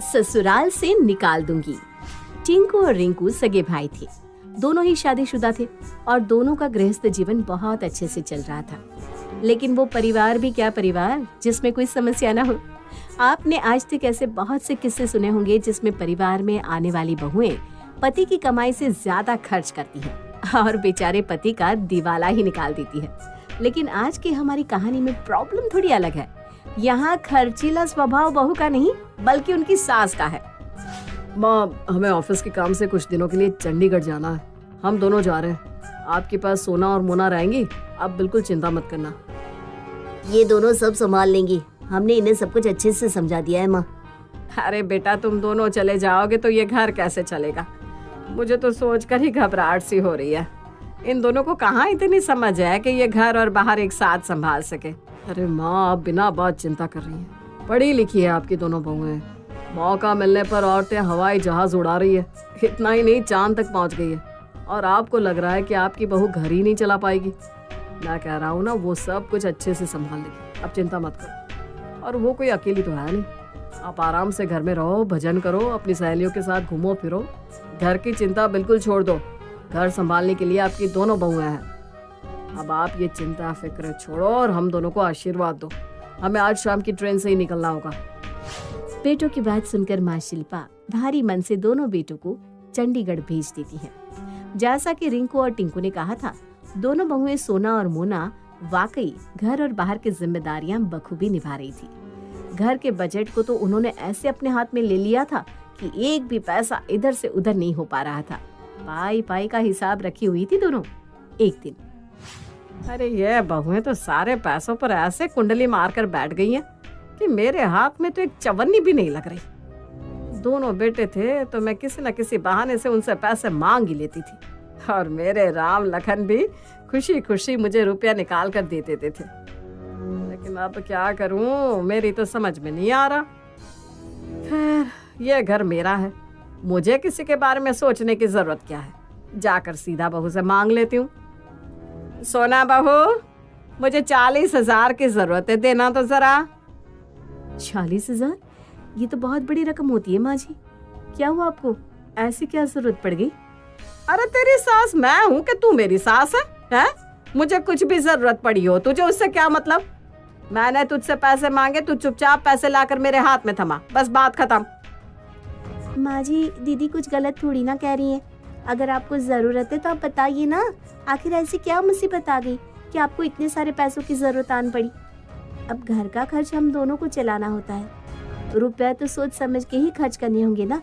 ससुराल से निकाल दूंगी। टिंकू और रिंकू सगे भाई थे। दोनों ही शादीशुदा थे और दोनों का गृहस्थ जीवन बहुत अच्छे से चल रहा था। लेकिन वो परिवार भी क्या परिवार जिसमें कोई समस्या ना हो। आपने आज तक ऐसे बहुत से किस्से सुने होंगे जिसमें परिवार में आने वाली बहुएं पति की कमाई से ज्यादा खर्च करती हैं और बेचारे पति का दिवाला ही निकाल देती है। लेकिन आज की हमारी कहानी में प्रॉब्लम थोड़ी अलग है। यहाँ खर्चीला स्वभाव बहू का नहीं बल्कि उनकी सास का है। माँ, हमें ऑफिस के काम से कुछ दिनों के लिए चंडीगढ़ जाना है। हम दोनों जा रहे हैं। आपके पास सोना और मोना रहेंगी, आप बिल्कुल चिंता मत करना। ये दोनों सब संभाल लेंगी। हमने इन्हें सब कुछ अच्छे से समझा दिया है माँ। अरे बेटा, तुम दोनों चले जाओगे तो ये घर कैसे चलेगा? मुझे तो सोचकर ही घबराहट सी हो रही है। इन दोनों को कहाँ इतनी समझ है कि ये घर और बाहर एक साथ संभाल सके। अरे माँ, आप बिना बात चिंता कर रही हैं। पढ़ी लिखी है आपकी दोनों बहुएं। मौका मिलने पर औरतें हवाई जहाज उड़ा रही है। इतना ही नहीं, चांद तक पहुंच गई है। और आपको लग रहा है कि आपकी बहू घर ही नहीं चला पाएगी। मैं कह रहा हूँ ना, वो सब कुछ अच्छे से संभाल लेगी। आप चिंता मत करो। और वो कोई अकेली तो है नहीं। आप आराम से घर में रहो, भजन करो, अपनी सहेलियों के साथ घूमो फिरो। घर की चिंता बिल्कुल छोड़ दो। घर संभालने के लिए आपकी दोनों बहुएं हैं। अब आप ये चिंता फिक्र छोड़ो और हम दोनों को आशीर्वाद दो। हमें आज शाम की ट्रेन से ही निकलना होगा। बेटों की बात सुनकर माँ शिल्पा भारी मन से दोनों बेटों को चंडीगढ़ भेज देती है। जैसा कि रिंकू और टिंकू ने कहा था, दोनों बहुएं सोना और मोना वाकई घर और बाहर की जिम्मेदारियां बखूबी निभा रही थी। घर के बजट को तो उन्होंने ऐसे अपने हाथ में ले लिया था कि एक भी पैसा इधर से उधर नहीं हो पा रहा था। पाई पाई का हिसाब रखी हुई थी दोनों। एक दिन, अरे ये बहुएं तो सारे पैसों पर ऐसे कुंडली मारकर बैठ गई हैं कि मेरे हाथ में तो एक चवन्नी भी नहीं लग रही। दोनों बेटे थे तो मैं किसी न किसी बहाने से उनसे पैसे मांग ही लेती थी और मेरे राम लखन भी खुशी खुशी मुझे रुपया निकाल कर दे देते थे। लेकिन अब क्या करूं, मेरी तो समझ में नहीं आ रहा। खैर, ये घर मेरा है, मुझे किसी के बारे में सोचने की जरूरत क्या है। जाकर सीधा बहू से मांग लेती हूँ। सोना बहू, मुझे 40,000 की जरूरत है, देना तो जरा। 40,000? ये तो बहुत बड़ी रकम होती है माँ जी। क्या हुआ आपको? ऐसी क्या जरूरत पड़ गई? अरे तेरी सास मैं हूँ कि तू मेरी सास है? मुझे कुछ भी जरूरत पड़ी हो, तुझे उससे क्या मतलब? मैंने तुझसे पैसे मांगे, तू चुपचाप पैसे लाकर मेरे हाथ में थमा, बस बात खत्म। माँ जी, दीदी कुछ गलत थोड़ी ना कह रही है। अगर आपको जरूरत है तो आप बताइए ना। आखिर ऐसी क्या मुसीबत आ गई कि आपको इतने सारे पैसों की जरूरत आन पड़ी? अब घर का खर्च हम दोनों को चलाना होता है। रुपया तो सोच समझ के ही खर्च करने होंगे ना।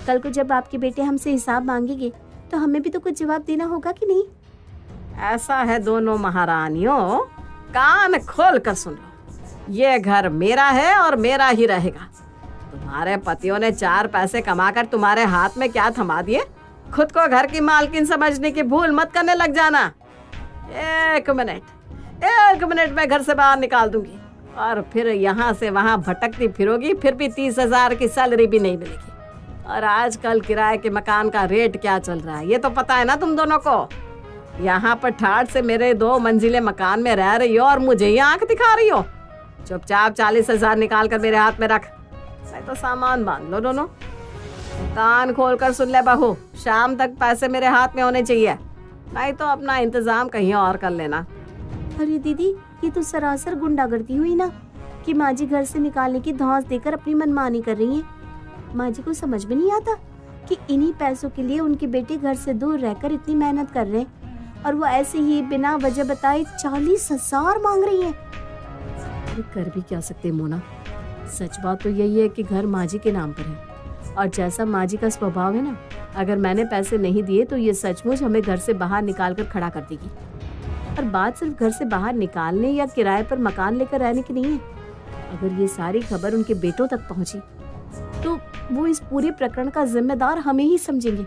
कल को जब आपके बेटे हमसे हिसाब मांगेंगे तो हमें भी तो कुछ जवाब देना होगा कि नहीं? ऐसा है दोनों महारानियों, कान खोल कर सुन लो। ये घर मेरा है और मेरा ही रहेगा। तुम्हारे पतियों ने 4 पैसे कमाकर तुम्हारे हाथ में क्या थमा दिए? खुद को घर की मालकिन समझने की भूल मत करने लग जाना। एक मिनट में घर से बाहर निकाल दूंगी और फिर यहाँ से वहाँ भटकती फिरोगी, फिर भी 30,000 की सैलरी भी नहीं मिलेगी। और आजकल किराए के मकान का रेट क्या चल रहा है ये तो पता है ना तुम दोनों को। यहाँ पर ठाठ से मेरे 2 मंजिले मकान में रह रही हो और मुझे ही आंख दिखा रही हो। चुपचाप 40,000 निकाल कर मेरे हाथ में रख, नहीं तो सामान बांध लो दोनों। कान खोल कर सुन ले बहू, शाम तक पैसे मेरे हाथ में होने चाहिए, नहीं तो अपना इंतजाम कहीं और कर लेना। अरे दीदी, ये तो सरासर गुंडागर्दी हुई ना कि माँ जी घर से निकालने की धौंस देकर अपनी मनमानी कर रही हैं। माँ जी को समझ में नहीं आता कि इन्हीं पैसों के लिए उनके बेटे घर से दूर रहकर इतनी मेहनत कर रहे हैं और वो ऐसे ही बिना वजह बताए 40,000 मांग रही हैं। कर भी क्या सकते मोना। सच बात तो यही है कि घर माँ जी के नाम पर है और जैसा माँ जी का स्वभाव है ना, अगर मैंने पैसे नहीं दिए तो ये सचमुच हमें घर से बाहर निकाल कर खड़ा कर देगी। और बात सिर्फ घर से बाहर निकालने या किराए पर मकान लेकर रहने की नहीं है। अगर ये सारी खबर उनके बेटों तक पहुंची तो वो इस पूरे प्रकरण का जिम्मेदार हमें ही समझेंगे।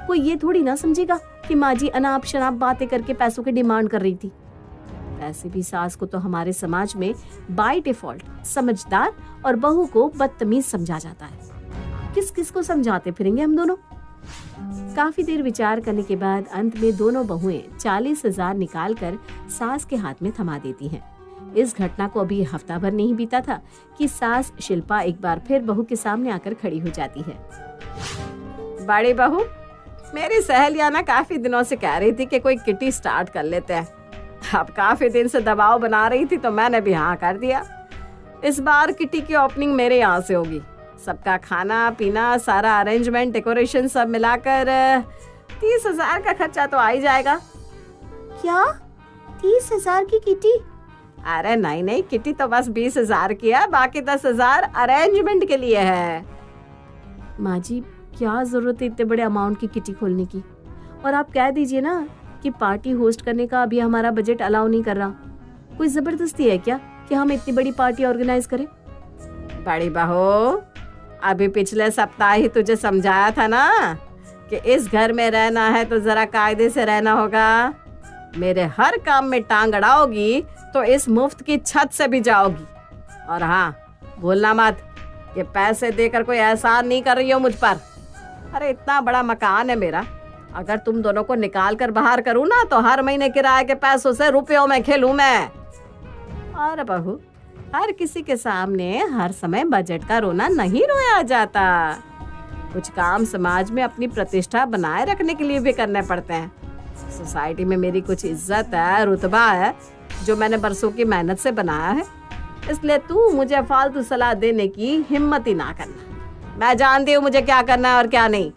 कोई ये थोड़ी ना समझेगा कि माँ जी अनाप शनाप बातें करके पैसों की डिमांड कर रही थी। वैसे भी सास को तो हमारे समाज में बाय डिफॉल्ट समझदार और बहू को बदतमीज समझा जाता है। किस किस को समझाते फिरेंगे हम दोनों। काफी देर विचार करने के बाद अंत में दोनों बहुएं 40,000 निकालकर सास के हाथ में थमा देती हैं। इस घटना को अभी हफ्ता भर नहीं बीता था कि सास शिल्पा एक बार फिर बहू के सामने आकर खड़ी हो जाती है। बड़ी बहू, मेरी सहेलियां ना काफी दिनों से कह रही थी कि कोई किटी स्टार्ट कर लेते हैं। अब काफी दिन से दबाव बना रही थी तो मैंने भी हाँ कर दिया। इस बार किटी की ओपनिंग मेरे यहाँ से होगी। सबका खाना पीना, सारा अरेंजमेंट, डेकोरेशन सब मिलाकर 30,000 का खर्चा तो आ ही जाएगा। क्या 30,000 की किटी? अरे नहीं, किटी तो बस 20,000 की है, बाकी 10,000 अरेंजमेंट के लिए है। माँ जी, क्या जरूरत है इतने बड़े अमाउंट की किटी खोलने की? और आप कह दीजिए ना कि पार्टी होस्ट करने का अभी हमारा बजट अलाउ नहीं कर रहा। कोई जबरदस्ती है क्या कि हम इतनी बड़ी पार्टी ऑर्गेनाइज करें? बड़ी बहू, अभी पिछले सप्ताह ही तुझे समझाया था ना कि इस घर में रहना है तो जरा कायदे से रहना होगा। मेरे हर काम में टांग अड़ाओगी तो इस मुफ्त की छत से भी जाओगी। और हाँ, भूलना मत, ये पैसे देकर कोई एहसान नहीं कर रही हो मुझ पर। अरे इतना बड़ा मकान है मेरा, अगर तुम दोनों को निकाल कर बाहर करूँ ना तो हर महीने किराए के पैसों से रुपयों में खेलूं मैं। और बहू, हर किसी के सामने हर समय बजट का रोना नहीं रोया जाता। कुछ काम समाज में अपनी प्रतिष्ठा बनाए रखने के लिए भी करने पड़ते हैं। सोसाइटी में मेरी कुछ इज्जत है, रुतबा है, जो मैंने बरसों की मेहनत से बनाया है। इसलिए तू मुझे फालतू सलाह देने की हिम्मत ही ना करना। मैं जानती हूँ मुझे क्या करना है और क्या नहीं।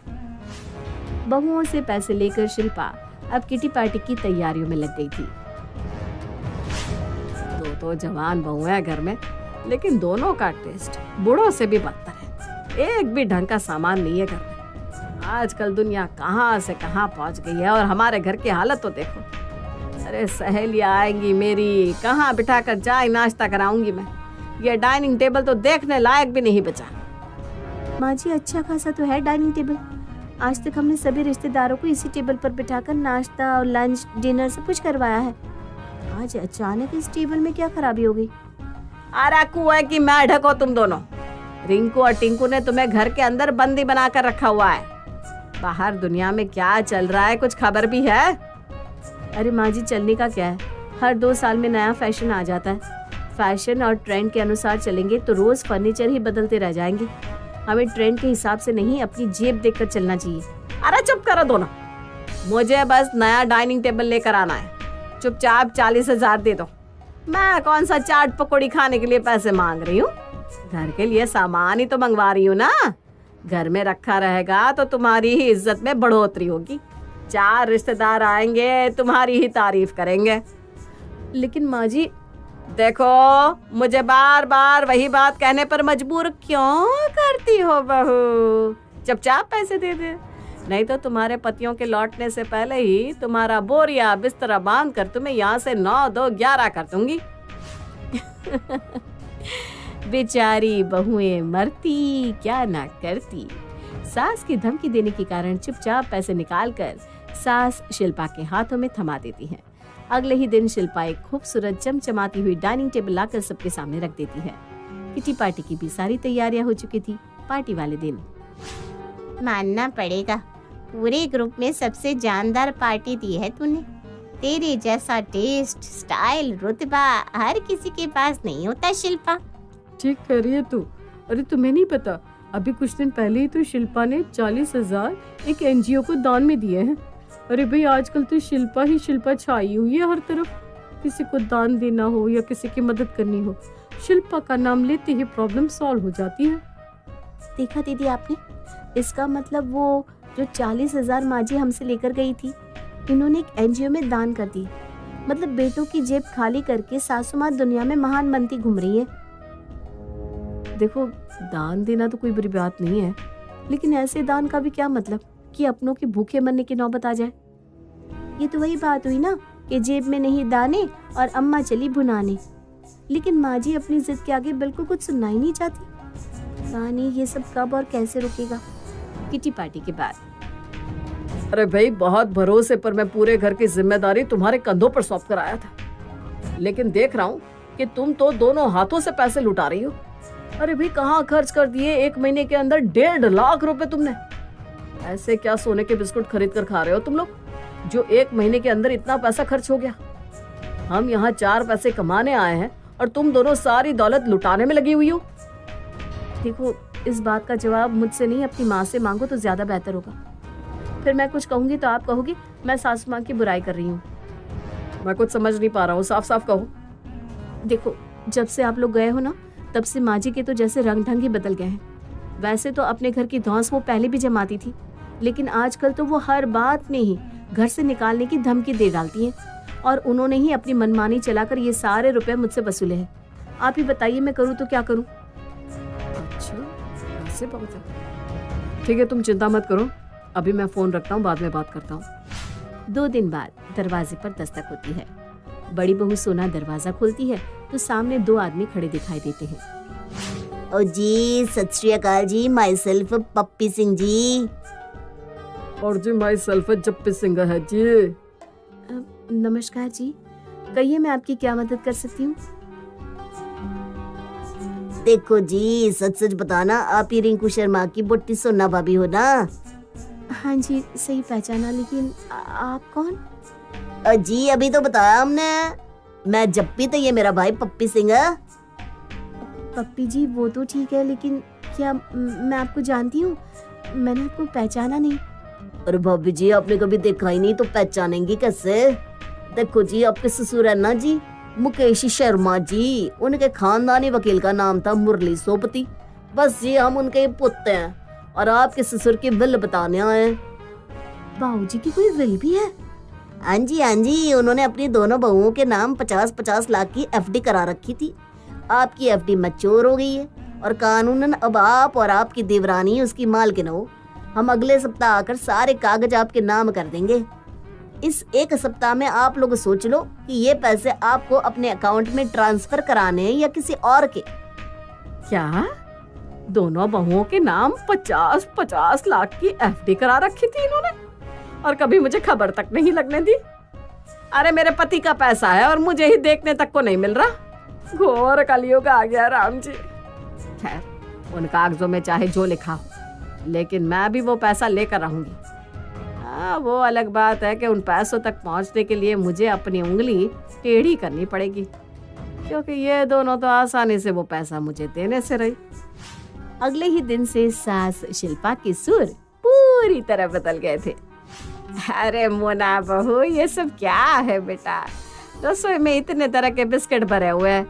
बहुओं से पैसे लेकर शिल्पा अब किटी पार्टी की तैयारियों में लग गई थी। दो तो जवान बहू है घर में, लेकिन दोनों का टेस्ट बूढ़ों से भी बदतर है। एक भी ढंग का सामान नहीं है घर में। आजकल दुनिया कहाँ से कहाँ पहुँच गई है और हमारे घर की हालत तो देखो। अरे सहेलियाँ आएंगी मेरी, कहाँ बिठा कर चाय नाश्ता कराऊंगी मैं। ये डाइनिंग टेबल तो देखने लायक भी नहीं बचा। माँ जी, अच्छा खासा तो है डाइनिंग टेबल। आज तक हमने सभी रिश्तेदारों को इसी टेबल पर बिठाकर नाश्ता और लंच डिनर सब कुछ करवाया है। आज अचानक इस टेबल में क्या खराबी हो गई? अरे कुएं की मैं ढको तुम दोनों। रिंकू और टिंकू ने तुम्हें घर के अंदर बंदी बनाकर रखा हुआ है। बाहर दुनिया में क्या चल रहा है कुछ खबर भी है? अरे माँ जी, चलने का क्या है, हर 2 साल में नया फैशन आ जाता है। फैशन और ट्रेंड के अनुसार चलेंगे तो रोज फर्नीचर ही बदलते रह जाएंगे। हमें ट्रेंड के हिसाब से नहीं, अपनी जेब देखकर चलना चाहिए। अरे चुप करो दोनों, मुझे बस नया डाइनिंग टेबल लेकर आना है। चुपचाप 40,000 दे दो। मैं कौन सा चाट पकौड़ी खाने के लिए पैसे मांग रही हूँ? घर के लिए सामान ही तो मंगवा रही हूँ ना। घर में रखा रहेगा तो तुम्हारी ही इज्जत में बढ़ोतरी होगी। 4 रिश्तेदार आएंगे, तुम्हारी ही तारीफ करेंगे। लेकिन माँ जी, देखो, मुझे बार बार वही बात कहने पर मजबूर क्यों करती हो बहू? चुपचाप पैसे दे दे, नहीं तो तुम्हारे पतियों के लौटने से पहले ही तुम्हारा बोरिया बिस्तरा बांध कर तुम्हें यहाँ से 9, 2, 11 कर दूंगी। बेचारी बहुएं मरती क्या ना करती। सास की धमकी देने के कारण चुपचाप पैसे निकालकर सास शिल्पा के हाथों में थमा देती है। अगले ही दिन शिल्पा एक खूबसूरत चमचमाती हुई डाइनिंग टेबल लाकर सबके सामने रख देती है। किटी पार्टी की भी सारी तैयारियां हो चुकी थी। पार्टी वाले दिन मानना पड़ेगा, पूरे ग्रुप में सबसे जानदार पार्टी दी है तूने। तेरे जैसा टेस्ट, स्टाइल, रुतबा हर किसी के पास नहीं होता शिल्पा। ठीक कह रही है तू। अरे तुम्हें नहीं पता, अभी कुछ दिन पहले ही तो शिल्पा ने 40,000 एक NGO को दान में दिए हैं। अरे भाई, आजकल तो शिल्पा ही शिल्पा छाई हुई है हर तरफ। किसी को दान देना हो या किसी की मदद करनी हो, शिल्पा का नाम लेते ही प्रॉब्लम सॉल्व हो जाती है। देखा दीदी आपने, इसका मतलब वो जो 40,000 माँ जी हमसे लेकर गई थी, इन्होंने एक NGO में दान कर दी। मतलब बेटों की जेब खाली करके सासू माँ दुनिया में महान बनती घूम रही है। देखो, दान देना तो कोई बुरी बात नहीं है, लेकिन ऐसे दान का भी क्या मतलब कि अपनों के भूखे मरने की नौबत आ जाए। ये तो वही बात हुई ना कि जेब में नहीं दाने और अम्मा चली भुनाने। लेकिन माँ जी अपनी जिद के आगे बिल्कुल कुछ सुनना ही नहीं चाहती। पता नहीं ये सब कब और कैसे रुकेगा। किटी पार्टी के बाद अरे भाई, बहुत भरोसे पर मैं पूरे घर की जिम्मेदारी तुम्हारे कंधों पर सौंप कर आया था, लेकिन देख रहा हूँ कि तुम तो दोनों हाथों से पैसे लुटा रही हो। अरे भाई, कहाँ खर्च कर दिए 1 महीने के अंदर 1.5 लाख रुपए तुमने। ऐसे क्या सोने के बिस्कुट खरीद कर खा रहे हो तुम लोग, जो 1 महीने के अंदर इतना पैसा खर्च हो गया? हम यहाँ 4 पैसे कमाने आए हैं और तुम दोनों सारी दौलत लुटाने में लगी हुई हो। देखो, इस बात का जवाब मुझसे नहीं अपनी माँ से मांगो तो ज्यादा बेहतर होगा। फिर मैं कुछ कहूंगी तो आप कहोगे मैं सासू माँ की बुराई कर रही हूँ। मैं कुछ समझ नहीं पा रहा हूँ, साफ साफ कहो। देखो, जब से आप लोग गए हो ना, तब से माँ जी के तो जैसे रंग ढंग ही बदल गए हैं। वैसे तो अपने घर की धौंस वो पहले भी जमाती थी, लेकिन आजकल तो वो हर बात में ही घर से निकालने की धमकी दे डालती हैं। और उन्होंने ही अपनी मनमानी चलाकर ये सारे रुपए मुझसे वसूले हैं। आप ही बताइए मैं करूँ तो क्या करूँ। अच्छा, ऐसे बात है। ठीक है, तुम चिंता मत करो, अभी मैं फोन रखता हूँ, बाद में बात करता हूँ। 2 दिन बाद दरवाजे पर दस्तक होती है। बड़ी बहू सोना दरवाजा खोलती है तो सामने 2 आदमी खड़े दिखाई देते हैं। ओ जी, सत श्री अकाल जी, माई सेल्फ पप्पी सिंह जी। और जी माई सेल्फ जप्पी सिंह है जी। नमस्कार जी, कहिए मैं आपकी क्या मदद कर सकती हूँ। देखो जी, सच सच बताना, आप ही रिंकू शर्मा की बुट्टी सोना भाभी हो ना? हाँ जी, सही पहचाना, लेकिन आप कौन? जी अभी तो बताया हमने, मैं जप्पी, तो ये मेरा भाई पप्पी सिंह है। पप्पी जी वो तो ठीक है, लेकिन क्या मैं आपको जानती हूँ? मैंने आपको पहचाना नहीं। अरे भाभी जी, आपने कभी देखा ही नहीं तो पहचानेंगी कैसे? देखो जी, आपके ससुर है ना जी, मुकेश शर्मा जी, उनके खानदानी वकील का नाम था मुरली सोपति। बस जी हम उनके पुत्र हैं और आपके ससुर की विल बताने आए। बाबू जी की कोई विल भी है? हाँ जी, उन्होंने अपनी दोनों बहुओं के नाम 50-50 लाख की एफडी करा रखी थी। आपकी एफडी मैच्योर हो गई है और कानूनन अब आप और आपकी देवरानी उसकी मालकिन हो। हम अगले सप्ताह आकर सारे कागज आपके नाम कर देंगे। इस 1 सप्ताह में आप लोग सोच लो कि ये पैसे आपको अपने अकाउंट में ट्रांसफर कराने हैं या किसी और के। क्या दोनों बहुओं के नाम 50-50 लाख की एफडी करा रखी थी इन्होंने, और कभी मुझे खबर तक नहीं लगने दी? अरे मेरे पति का पैसा है और मुझे ही देखने तक को नहीं मिल रहा। घोर कलयुग आ गया राम जी। खैर, उन कागजों में चाहे जो लिखा हो, लेकिन मैं भी वो पैसा लेकर रहूंगी। हाँ, वो अलग बात है कि उन पैसों तक पहुंचने के लिए मुझे अपनी उंगली टेढ़ी करनी पड़ेगी, क्योंकि ये दोनों तो आसानी से वो पैसा मुझे देने से रही। अगले ही दिन से सास शिल्पा के सुर पूरी तरह बदल गए थे। अरे मोना बहू, ये सब क्या है बेटा? रसोई में इतने तरह के बिस्किट भरे हुए हैं।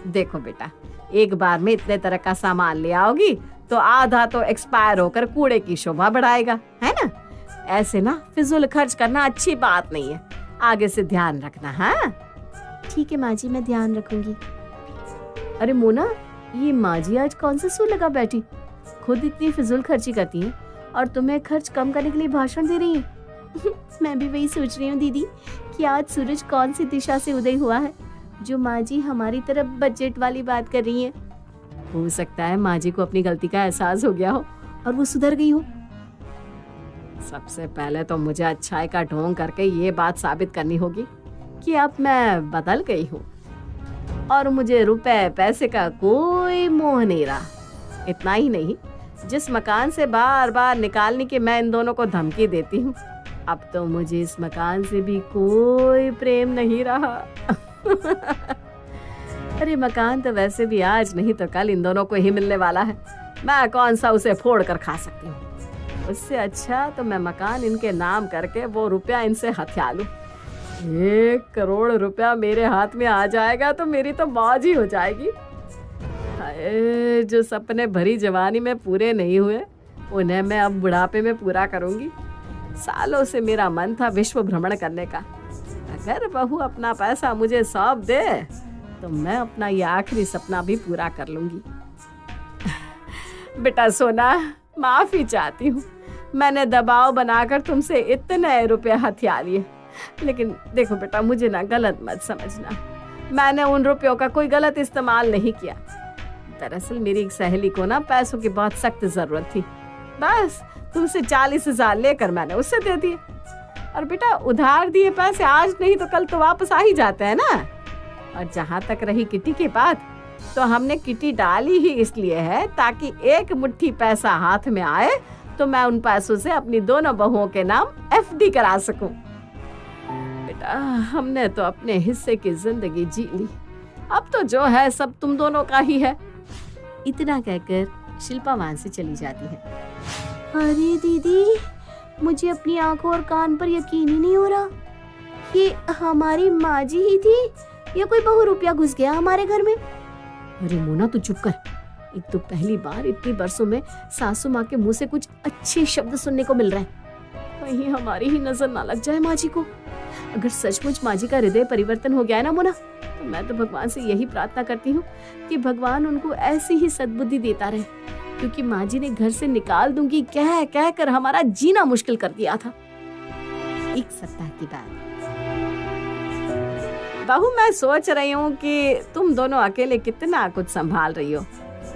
देखो बेटा, एक बार में इतने तरह का सामान ले आओगी तो आधा तो एक्सपायर होकर कूड़े की शोभा बढ़ाएगा, है ना? ऐसे ना फिजूल खर्च करना अच्छी बात नहीं है, आगे से ध्यान रखना। हाँ ठीक है माँ जी, मैं ध्यान रखूंगी। अरे मोना, ये माँ जी आज कौन सा सूर लगा बैठी? खुद इतनी फिजूल खर्ची करती हैं और तुम्हें खर्च कम करने के लिए भाषण दे रही हैं। मैं भी वही सोच रही हूँ दीदी कि आज सूरज कौन सी दिशा से उदय हुआ है जो माँ जी हमारी तरफ बजट वाली बात कर रही हैं। हो सकता है माँ जी को अपनी गलती का एहसास हो गया हो और वो सुधर गई हो। सबसे पहले तो मुझे अच्छाई का ढोंग करके ये बात साबित करनी होगी कि अब मैं बदल गई हूँ और मुझे रुपए पैसे का कोई मोह नहीं रहा। इतना ही नहीं, जिस मकान से बार बार निकालने की मैं इन दोनों को धमकी देती हूँ, अब तो मुझे इस मकान से भी कोई प्रेम नहीं रहा। अरे मकान तो वैसे भी आज नहीं तो कल इन दोनों को ही मिलने वाला है। मैं कौन सा उसे फोड़ कर खा सकती हूँ? उससे अच्छा तो मैं मकान इनके नाम करके वो रुपया इनसे हथिया लूं। 1 करोड़ रुपया मेरे हाथ में आ जाएगा तो मेरी तो मौज ही हो जाएगी। हाय, जो सपने भरी जवानी में पूरे नहीं हुए उन्हें मैं अब बुढ़ापे में पूरा करूंगी। सालों से मेरा मन था विश्व भ्रमण करने का। अगर बहू अपना पैसा मुझे सौंप दे तो मैं अपना ये आखिरी सपना भी पूरा कर लूंगी। बेटा सोना, माफी चाहती हूँ, मैंने दबाव बनाकर तुमसे इतने रुपए हथिया लिए। लेकिन देखो बेटा, मुझे ना गलत मत समझना, मैंने उन रुपयों का कोई गलत इस्तेमाल नहीं किया। दरअसल मेरी एक सहेली को ना पैसों की बहुत सख्त जरूरत थी। बस तुमसे 40,000 लेकर मैंने उससे दे दिए। और बेटा, उधार दिए पैसे आज नहीं तो कल तो वापस आ ही जाते हैं ना। और जहाँ तक रही किटी की बात, तो हमने किटी डाली ही इसलिए है ताकि एक मुट्ठी पैसा हाथ में आए तो मैं उन पैसों से अपनी दोनों बहुओं के नाम एफडी करा सकूं। बेटा, हमने तो अपने हिस्से की जिंदगी जी ली, अब तो जो है सब तुम दोनों का ही है। इतना कहकर शिल्पा वहां से चली जाती है। अरे दीदी, मुझे अपनी आंखों और कान पर यकीन ही नहीं हो रहा। ये हमारी माँ जी ही थी या कोई बहु रुपया घुस गया हमारे घर में? अरे मोना तू चुप कर। एक तो पहली बार इतनी बरसों में सासू माँ के मुंह से कुछ अच्छे शब्द सुनने को मिल रहा है। कहीं हमारी ही नजर ना लग जाए माँ जी को। अगर सचमुच माँ जी का हृदय परिवर्तन हो गया है ना मोना, तो मैं तो भगवान से यही प्रार्थना करती हूँ कि भगवान उनको ऐसी ही सद्बुद्धि देता रहे, क्योंकि माँ जी ने घर से निकाल दूंगी कह कह कर हमारा जीना मुश्किल कर दिया था। एक सप्ताह के बाद बहू, मैं सोच रही हूँ कि तुम दोनों अकेले कितना कुछ संभाल रही हो,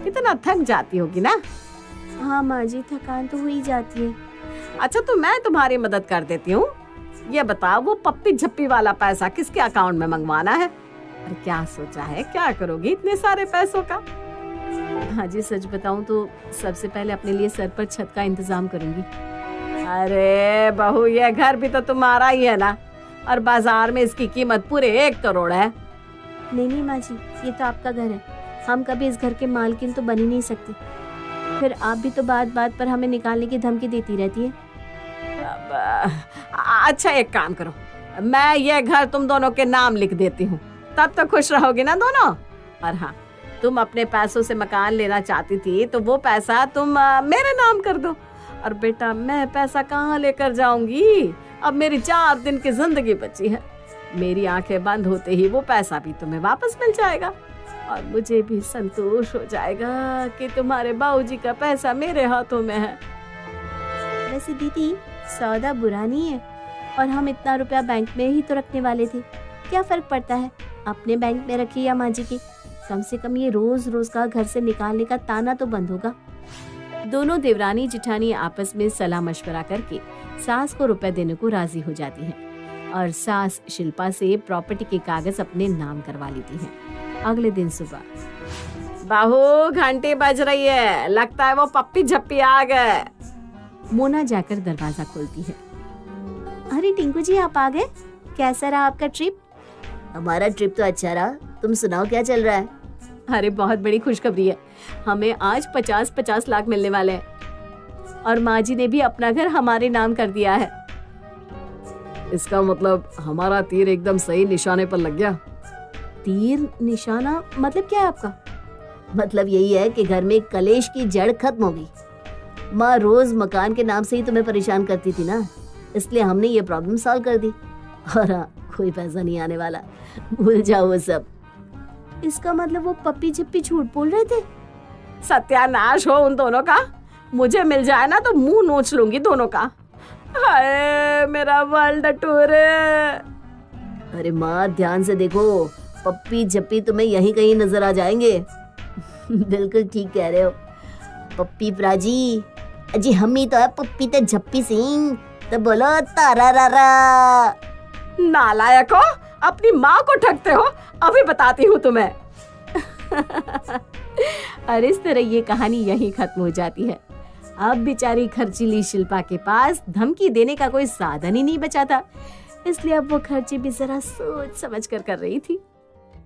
कितना थक जाती होगी ना। हाँ माँ जी, थकान तो हो ही जाती है। अच्छा, तो मैं तुम्हारी मदद कर देती हूँ। ये बताओ, वो पप्पी झप्पी वाला पैसा किसके अकाउंट में मंगवाना है? और क्या सोचा है, क्या करोगी इतने सारे पैसों का? हाँ जी, सच बताऊं तो सबसे पहले अपने लिए सर पर छत का इंतजाम करूंगी। अरे बहू, ये घर भी तो तुम्हारा ही है ना, और बाजार में इसकी कीमत पूरे 1 करोड़ है। नहीं माँ जी, ये तो आपका घर है। हम कभी इस घर के मालकिन तो बन ही नहीं सकते। फिर आप भी तो बात बात पर हमें निकालने की धमकी देती रहती है। अच्छा, एक काम करो, मैं ये घर तुम दोनों के नाम लिख देती हूँ, तब तो खुश रहोगी ना दोनों। और हाँ, तुम अपने पैसों से मकान लेना चाहती थी तो वो पैसा तुम मेरे नाम कर दो। और बेटा, मैं पैसा कहाँ लेकर जाऊंगी? अब मेरी 4 दिन की जिंदगी बची है। मेरी आंखें बंद होते ही वो पैसा भी तुम्हें वापस मिल जाएगा, और मुझे भी संतोष हो जाएगा कि तुम्हारे बाबूजी का पैसा मेरे हाथों में है। वैसे दीदी, सौदा बुरा नहीं है, और हम इतना रुपया बैंक में ही तो रखने वाले थे। क्या फर्क पड़ता है अपने बैंक में रखी या माँ जी की? कम से कम ये रोज रोज का घर से निकालने का ताना तो बंद होगा। दोनों देवरानी जिठानी आपस में सलाह मशवरा करके सास को रुपए देने को राजी हो जाती हैं, और सास शिल्पा से प्रॉपर्टी के कागज अपने नाम करवा लेती हैं। अगले दिन सुबह, बहू, घंटी बज रही है, लगता है वो पप्पी झप्पी आ गए। मोना जाकर दरवाजा खोलती है। अरे टिंकू जी, आप आ गए। कैसा रहा आपका ट्रिप? हमारा ट्रिप तो अच्छा रहा, तुम सुनाओ क्या चल रहा है? अरे बहुत बड़ी खुशखबरी है, हमें आज 50-50 लाख मिलने वाले हैं, और माँ जी ने भी अपना घर हमारे नाम कर दिया है। इसका मतलब हमारा तीर एकदम सही निशाने पर लग गया। तीर निशाना मतलब क्या है आपका? मतलब यही है कि घर में कलेश की जड़ खत्म हो गई। माँ रोज मकान के नाम से ही तुम्हें परेशान करती थी ना, इसलिए हमने ये प्रॉब्लम सॉल्व कर दी। और हाँ, कोई पैसा नहीं आने वाला, भूल जाओ वो सब। इसका मतलब वो पप्पी झप्पी झूठ बोल रहे थे? सत्यानाश हो उन दोनों का। मुझे मिल जाए ना तो मुंह नोच लूंगी दोनों का। हाय मेरा वर्ल्ड टूर। अरे माँ, ध्यान से देखो, पप्पी झप्पी तुम्हें यहीं कहीं नजर आ जाएंगे। बिल्कुल ठीक कह रहे हो पप्पी प्राजी। अजी हम ही तो है पप्पी ते झप्पी सिंह, तो बोलो तारा रा। नालायक हो, अपनी माँ को ठगते हो। अभी बताती हूँ तुम्हें। और इस तरह ये कहानी यहीं खत्म हो जाती है। अब बेचारी खर्चीली शिल्पा के पास धमकी देने का कोई साधन ही नहीं बचा था, इसलिए अब वो खर्ची भी जरा सोच समझ कर रही थी।